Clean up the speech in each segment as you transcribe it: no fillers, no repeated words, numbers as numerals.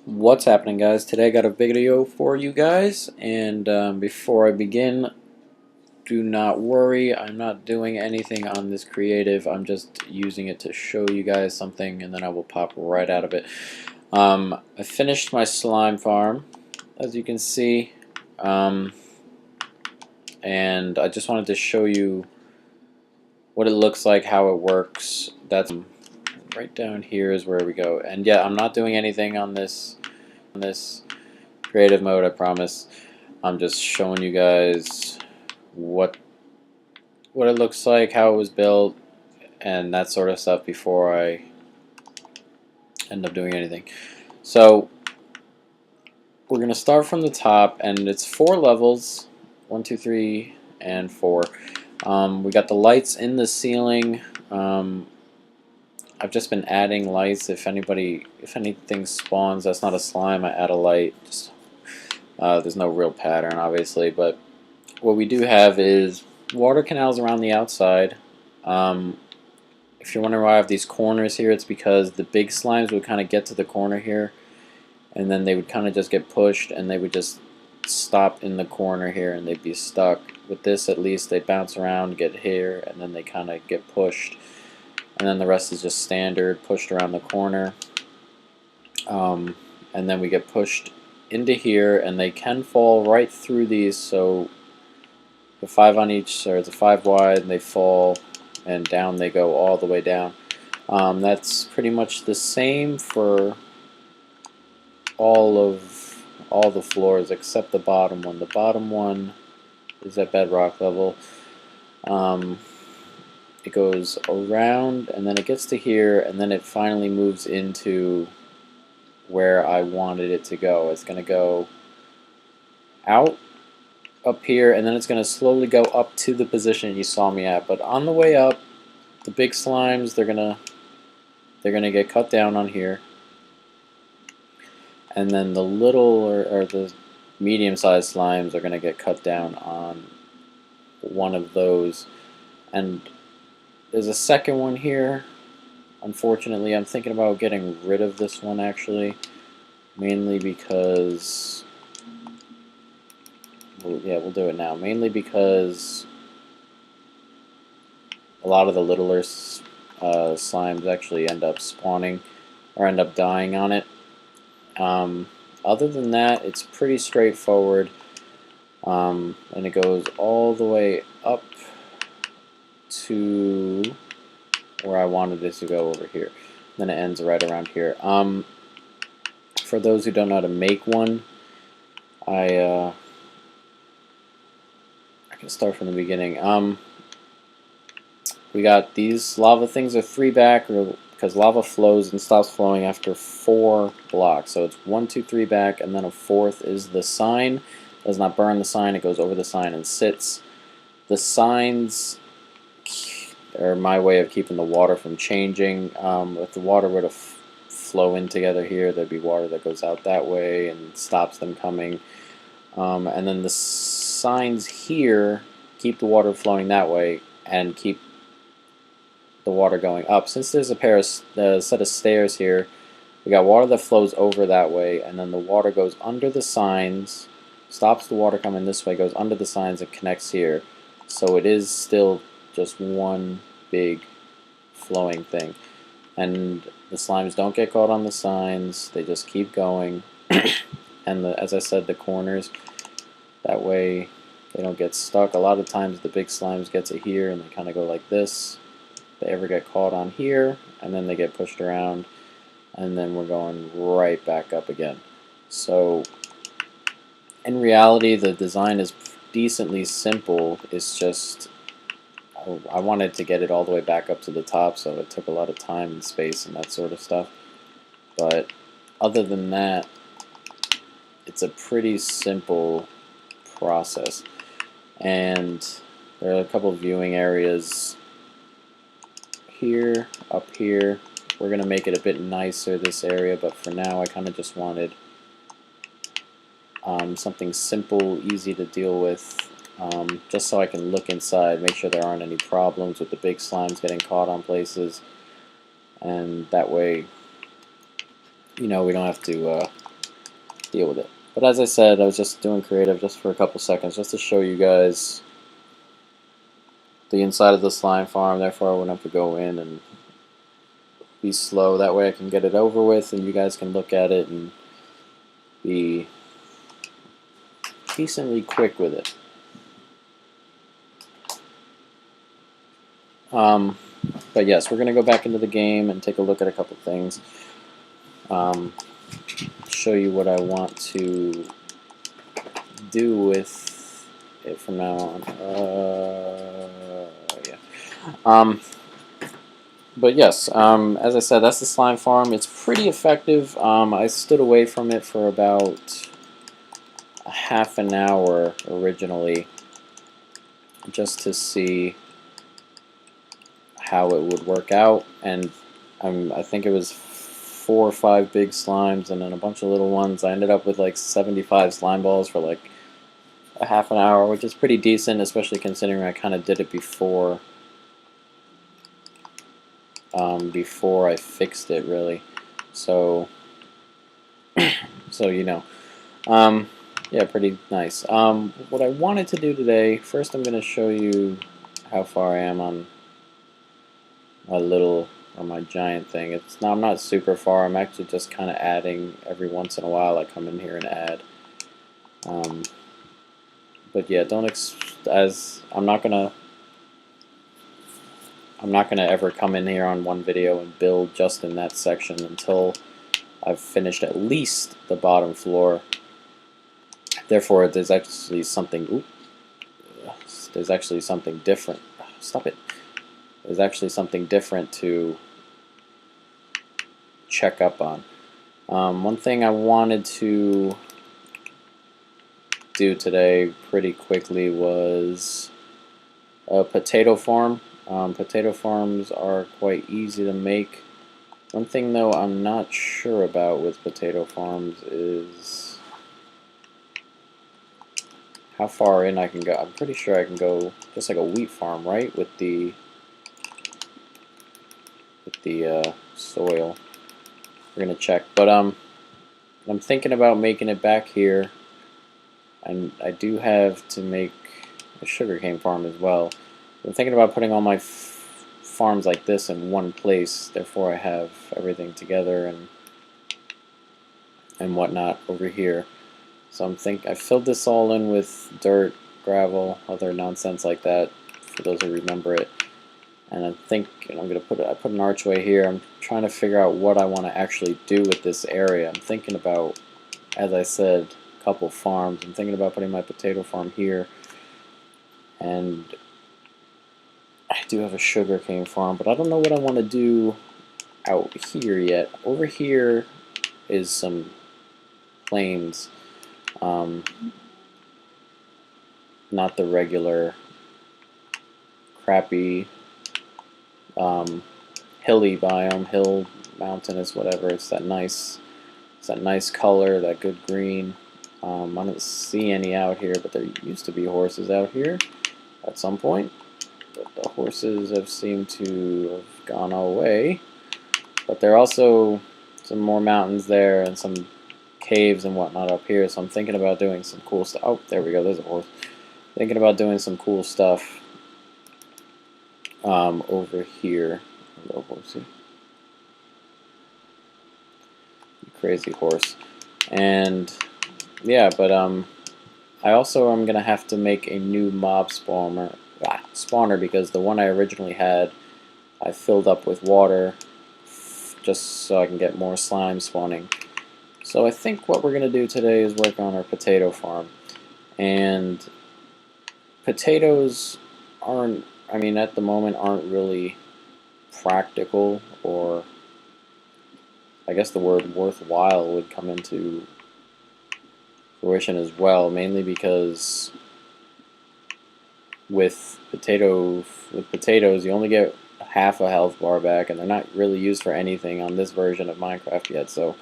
What's happening, guys? Today I got a video for you guys, and before I begin, do not worry, I'm not doing anything on this creative. I'm just using it to show you guys something, and then I will pop right out of it. I finished my slime farm, as you can see, um, and I just wanted to show you what it looks like, how it works. That's right down here is where we go. And yeah, I'm not doing anything on this creative mode, I promise. I'm just showing you guys what it looks like, how it was built, and that sort of stuff before I end up doing anything. So we're gonna start from the top, and it's 4 levels: 1, 2, 3, and 4. We got the lights in the ceiling. I've just been adding lights. If anything spawns that's not a slime, I add a light. There's no real pattern, obviously, but what we do have is water canals around the outside. If you're wondering why I have these corners here, it's because the big slimes would kind of get to the corner here, and then they would kind of just get pushed, and they would just stop in the corner here, and they'd be stuck. With this, at least, they bounce around, get here, and then they kind of get pushed, and then the rest is just standard, pushed around the corner. And then we get pushed into here, and they can fall right through these, so the 5 on each, or the 5 wide, and they fall, and down they go all the way down. That's pretty much the same for all the floors except the bottom one. The bottom one is at bedrock level. It goes around, and then it gets to here, and then it finally moves into where I wanted it to go. It's going to go out up here, and then it's going to slowly go up to the position you saw me at. But on the way up, the big slimes, they're gonna get cut down on here, and then the little or the medium-sized slimes are gonna get cut down on one of those. And there's a second one here. Unfortunately, I'm thinking about getting rid of this one, actually, mainly because, well, yeah, we'll do it now. Mainly because a lot of the littler slimes actually end up spawning or end up dying on it. Other than that, it's pretty straightforward, and it goes all the way up to where I wanted it to go over here. Then it ends right around here. For those who don't know how to make one, I can start from the beginning. We got these lava things are 3 back, because lava flows and stops flowing after 4 blocks. So it's 1, 2, 3 back, and then a 4th is the sign. Does not burn the sign, it goes over the sign and sits. The signs are my way of keeping the water from changing. If the water were to flow in together here, there'd be water that goes out that way and stops them coming. And then the signs here keep the water flowing that way and keep the water going up. Since there's a set of stairs here, we got water that flows over that way, and then the water goes under the signs, stops the water coming this way, goes under the signs, and connects here. So it is still just one big flowing thing. And the slimes don't get caught on the signs, they just keep going. And as I said, the corners, that way they don't get stuck. A lot of times the big slimes get to here and they kind of go like this. They ever get caught on here, and then they get pushed around, and then we're going right back up again. So in reality, the design is decently simple. It's just I wanted to get it all the way back up to the top, so it took a lot of time and space and that sort of stuff. But other than that, it's a pretty simple process. And there are a couple of viewing areas here, up here. We're going to make it a bit nicer, this area, but for now I kind of just wanted something simple, easy to deal with, just so I can look inside, make sure there aren't any problems with the big slimes getting caught on places, and that way, you know, we don't have to deal with it. But as I said, I was just doing creative just for a couple seconds, just to show you guys the inside of the slime farm. Therefore, I wouldn't have to go in and be slow. That way I can get it over with, and you guys can look at it and be decently quick with it. But yes, we're going to go back into the game and take a look at a couple things. Show you what I want to do with it from now on. Yeah. But yes, as I said, that's the slime farm. It's pretty effective. I stood away from it for about a half an hour originally, just to see how it would work out, and I think it was 4 or 5 big slimes and then a bunch of little ones. I ended up with like 75 slime balls for like a half an hour, which is pretty decent, especially considering I kind of did it before I fixed it, really. So you know, yeah, pretty nice. What I wanted to do today, first I'm going to show you how far I am on my little or my giant thing. I'm not super far. I'm actually just kind of adding every once in a while. I come in here and add. But yeah, I'm not gonna ever come in here on one video and build just in that section until I've finished at least the bottom floor. Therefore, there's actually something. There's actually something different. Stop it. There's actually something different to check up on. One thing I wanted to do today pretty quickly was a potato farm. Potato farms are quite easy to make. One thing though I'm not sure about with potato farms is how far in I can go. I'm pretty sure I can go just like a wheat farm, right? With the soil. We're gonna check, but I'm thinking about making it back here, and I do have to make a sugarcane farm as well. I'm thinking about putting all my farms like this in one place. Therefore, I have everything together and whatnot over here. So I filled this all in with dirt, gravel, other nonsense like that, for those who remember it. And I think I'm gonna put an archway here. I'm trying to figure out what I want to actually do with this area. I'm thinking about, as I said, a couple farms. I'm thinking about putting my potato farm here, and I do have a sugarcane farm, but I don't know what I want to do out here yet. Over here is some plains, not the regular crappy hilly biome, hill, mountainous, whatever. It's that nice color, that good green. I don't see any out here, but there used to be horses out here at some point. But the horses have seemed to have gone away. But there are also some more mountains there and some caves and whatnot up here. So I'm thinking about doing some cool stuff. Oh, there we go. There's a horse. Thinking about doing some cool stuff over here. Hello, horsey. You crazy horse. And yeah, but I also am gonna have to make a new mob spawner because the one I originally had I filled up with water just so I can get more slime spawning. So I think what we're gonna do today is work on our potato farm. And potatoes aren't, I mean, at the moment aren't really practical, or I guess the word worthwhile would come into fruition as well, mainly because with potatoes you only get half a health bar back, and they're not really used for anything on this version of Minecraft yet, so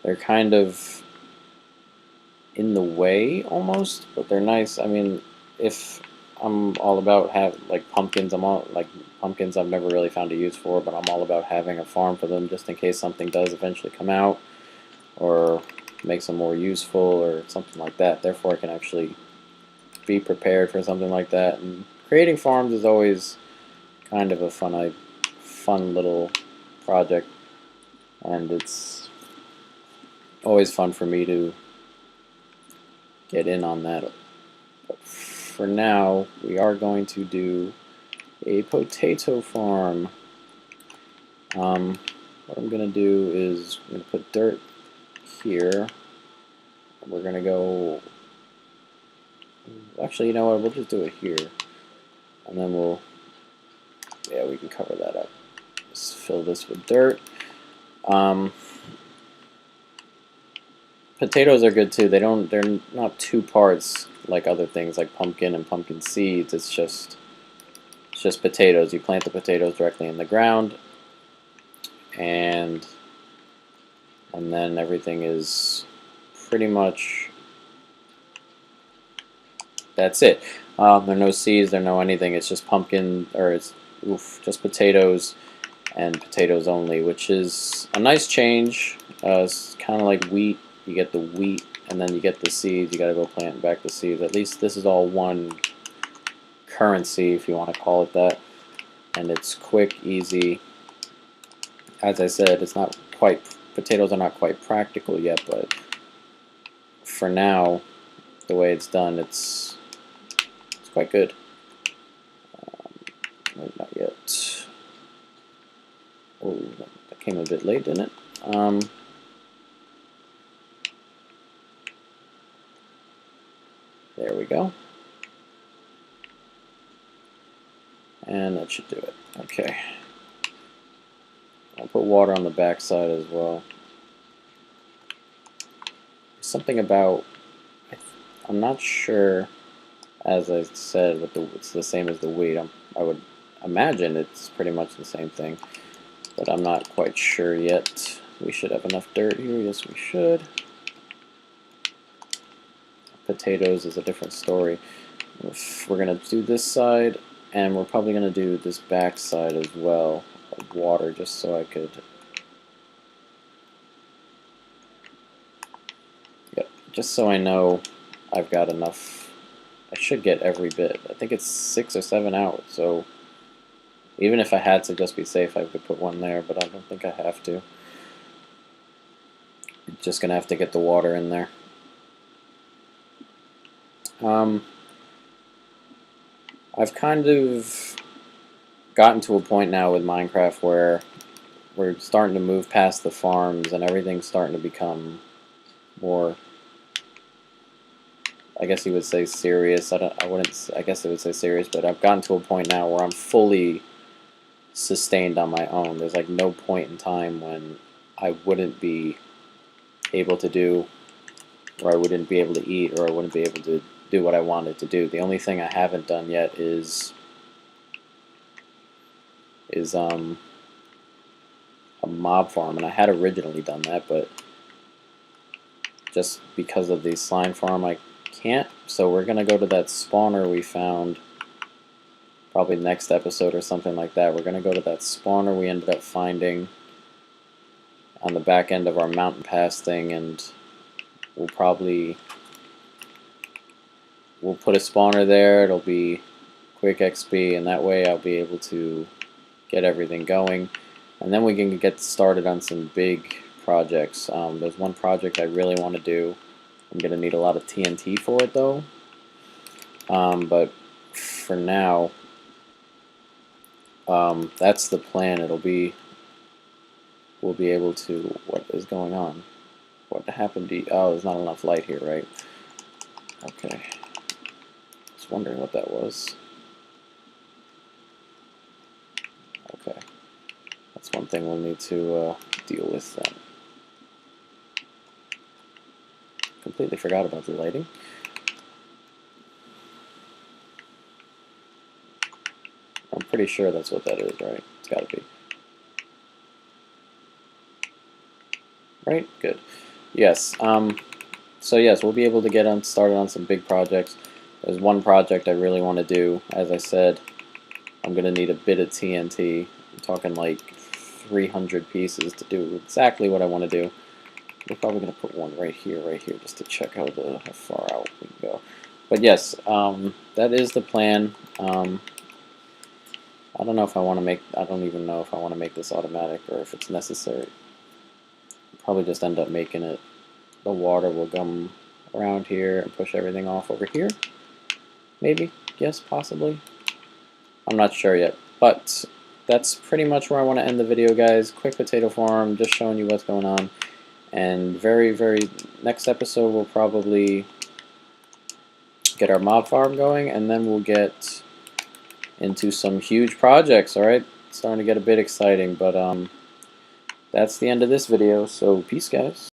they're kind of in the way almost, but they're nice. I mean, if I'm all about like pumpkins, pumpkins I've never really found a use for, but I'm all about having a farm for them just in case something does eventually come out, or makes them more useful or something like that. Therefore, I can actually be prepared for something like that. And creating farms is always kind of a fun little project, and it's always fun for me to get in on that. But for now, we are going to do a potato farm. What I'm going to do is I'm going to put dirt here. We're going to go, actually, you know what, we'll just do it here. And then yeah, we can cover that up. Just fill this with dirt. Potatoes are good too. They're not two parts like other things like pumpkin and pumpkin seeds. It's just potatoes. You plant the potatoes directly in the ground, and then everything is pretty much, that's it. There are no seeds, there are no anything. It's just pumpkin, or it's just potatoes and potatoes only, which is a nice change. It's kind of like wheat. You get the wheat and then you get the seeds. You got to go plant back the seeds. At least this is all one currency, if you want to call it that, and it's quick, easy. As I said, it's not quite, potatoes are not quite practical yet, but for now, the way it's done, it's quite good. Not yet. Oh, that came a bit late, didn't it? There we go. And that should do it. Okay. I'll put water on the back side as well. Something about, I'm not sure, as I said, it's the same as the wheat. I would imagine it's pretty much the same thing, but I'm not quite sure yet. We should have enough dirt here. Yes, we should. Potatoes is a different story. We're going to do this side, and we're probably going to do this back side as well of water, just so I could, just so I know I've got enough. I should get every bit. I think it's 6 or 7 out, so even if I had to just be safe, I could put one there, but I don't think I have to. I'm just going to have to get the water in there. I've kind of gotten to a point now with Minecraft where we're starting to move past the farms and everything's starting to become more, I guess you would say, serious. I guess I would say serious, but I've gotten to a point now where I'm fully sustained on my own. There's like no point in time when I wouldn't be able to do, or I wouldn't be able to eat, or I wouldn't be able to do what I wanted to do. The only thing I haven't done yet is a mob farm, and I had originally done that, but just because of the slime farm I can't. So we're gonna go to that spawner we found probably next episode or something like that. We're gonna go to that spawner we ended up finding on the back end of our mountain pass thing, and we'll put a spawner there. It'll be quick XP, and that way I'll be able to get everything going, and then we can get started on some big projects. There's one project I really want to do. I'm going to need a lot of TNT for it though, but for now, that's the plan. We'll be able to, what is going on? What happened to, oh, there's not enough light here, right? Okay. Just wondering what that was. Okay. That's one thing we'll need to deal with then. Completely forgot about the lighting. I'm pretty sure that's what that is, right? It's got to be. Right? Good. Yes. So yes, we'll be able to get started on some big projects. There's one project I really want to do. As I said, I'm going to need a bit of TNT. I'm talking like 300 pieces to do exactly what I want to do. we're probably going to put one right here, just to check how far out we can go. But yes, that is the plan. I don't know if I want to make. I don't even know if I want to make this automatic or if it's necessary. Probably just end up making it. The water will come around here and push everything off over here. Maybe. Yes, possibly. I'm not sure yet. But that's pretty much where I want to end the video, guys. Quick potato farm, just showing you what's going on. And very next episode we'll probably get our mob farm going, and then we'll get into some huge projects. All right, it's starting to get a bit exciting, but that's the end of this video. So peace, guys.